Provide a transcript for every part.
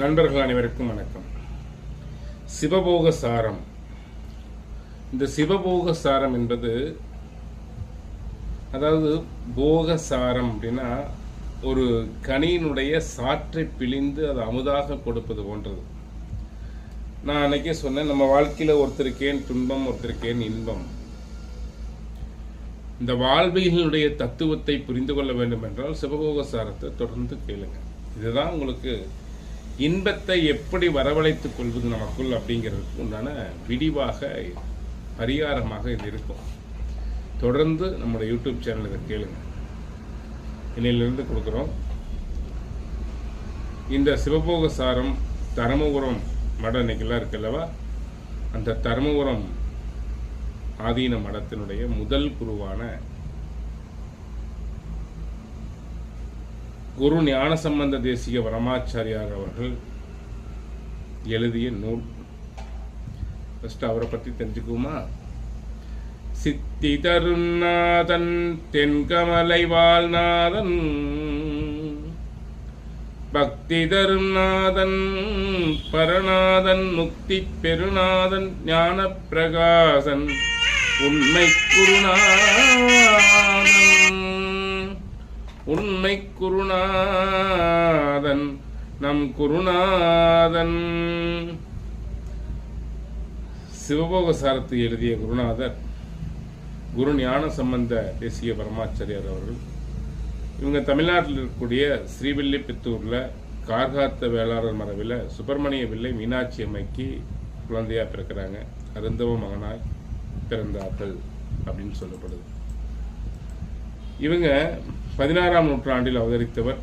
நண்பர்கள் அனைவருக்கும் வணக்கம். சிவபோக சாரம். இந்த சிவபோக சாரம் என்பது, அதாவது போக சாரம் அப்படின்னா ஒரு கனியினுடைய சாற்றை பிழிந்து அதை அமுதாக கொடுப்பது போன்றது. நான் அன்னைக்கே சொன்னேன், நம்ம வாழ்க்கையில் ஒருத்தருக்கேன் துன்பம், ஒருத்தருக்கேன் இன்பம். இந்த வாழ்வியலுடைய தத்துவத்தை புரிந்து கொள்ள வேண்டும் என்றால் சிவபோக சாரத்தை தொடர்ந்து கேளுங்க. இதுதான் உங்களுக்கு இன்பத்தை எப்படி வரவழைத்துக் கொள்வது நமக்குள் அப்படிங்கிறதுக்கு உண்டான விடிவாக பரிகாரமாக இது இருக்கும். தொடர்ந்து நம்முடைய யூடியூப் சேனல் இதை கேளுங்க. இன்னையிலிருந்து கொடுக்குறோம். இந்த சிவபோக சாரம் தருமபுரம் மடம் இன்னைக்கெல்லாம் இருக்குல்லவா, அந்த தருமபுரம் ஆதீன மடத்தினுடைய முதல் குருவான குரு ஞானசம்பந்த தேசிக வரமாச்சாரியார் அவர்கள் எழுதிய நூல். ஃபர்ஸ்ட் அவரை பற்றி தெரிஞ்சுக்குமா? சித்தி தருநாதன் தென்கமலை வாழ்நாதன், பக்தி தருநாதன் பரநாதன், முக்தி பெருநாதன் ஞான பிரகாசன், உண்மை குருநாதன், உண்மை குருநாதன், நம் குருநாதன். சிவபோக சாரத்தை எழுதிய குருநாதர் குரு ஞான சம்பந்த தேசிய பரமாச்சாரியார் அவர்கள். இவங்க தமிழ்நாட்டில் இருக்கக்கூடிய ஸ்ரீவில்லிபுத்தூர்ல கார்காத்த வேளாளர் மரபில் சுப்பிரமணிய பிள்ளை மீனாட்சி அம்மைக்கு குழந்தையா பிறக்கிறாங்க. அருந்தவ மகனாய் பிறந்தார்கள் அப்படின்னு சொல்லப்படுது. இவங்க 16ஆம் நூற்றாண்டில் அவதரித்தவர்.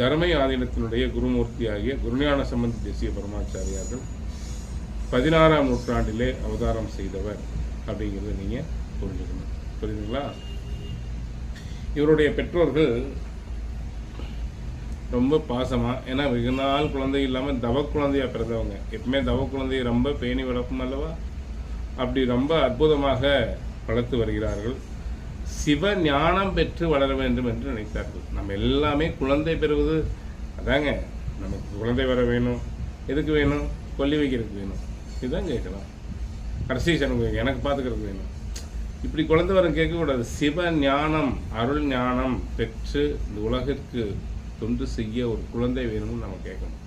தர்மை ஆதீனத்தினுடைய குருமூர்த்தி ஆகிய குருஞான சம்பந்த தேசிய பரமாச்சாரியார்கள் 16ஆம் நூற்றாண்டிலே அவதாரம் செய்தவர் அப்படிங்கிறத நீங்க புரிஞ்சுக்கணும். புரியுதுங்களா? இவருடைய பெற்றோர்கள் ரொம்ப பாசமா, ஏன்னா வெகு நாள் குழந்தை இல்லாமல் தவ குழந்தையா பிறந்தவங்க. எப்பவுமே தவ குழந்தையை ரொம்ப பேணி வளர்ப்பும் அல்லவா, அப்படி ரொம்ப அற்புதமாக வளர்த்து வருகிறார்கள். சிவ ஞானம் பெற்று வளர வேண்டும் என்று நினைத்தார்கள். நம்ம எல்லாமே குழந்தை பெறுவது அதாங்க. நமக்கு குழந்தை வர வேணும், எதுக்கு வேணும்? கொல்லி வைக்கிறதுக்கு வேணும். இதுதான் கேட்கலாம். கடைசி சனங்க எனக்கு பார்த்துக்கிறதுக்கு வேணும். இப்படி குழந்தை வரம் கேட்கக்கூடாது. சிவ ஞானம், அருள் ஞானம் பெற்று இந்த உலகிற்கு தொண்டு செய்ய ஒரு குழந்தை வேணும்னு நம்ம கேட்கணும்.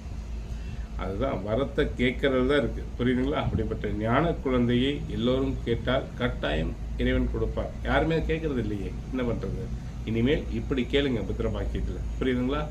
அதுதான் வரத்தை கேட்கறது தான் இருக்கு. புரியுதுங்களா? அப்படிப்பட்ட ஞான குழந்தையை எல்லோரும் கேட்டால் கட்டாயம் இறைவன் கொடுப்பார். யாருமே கேட்கறது இல்லையே, என்ன பண்றது? இனிமேல் இப்படி கேளுங்க புத்திர பாக்கியத்தில். புரியுதுங்களா?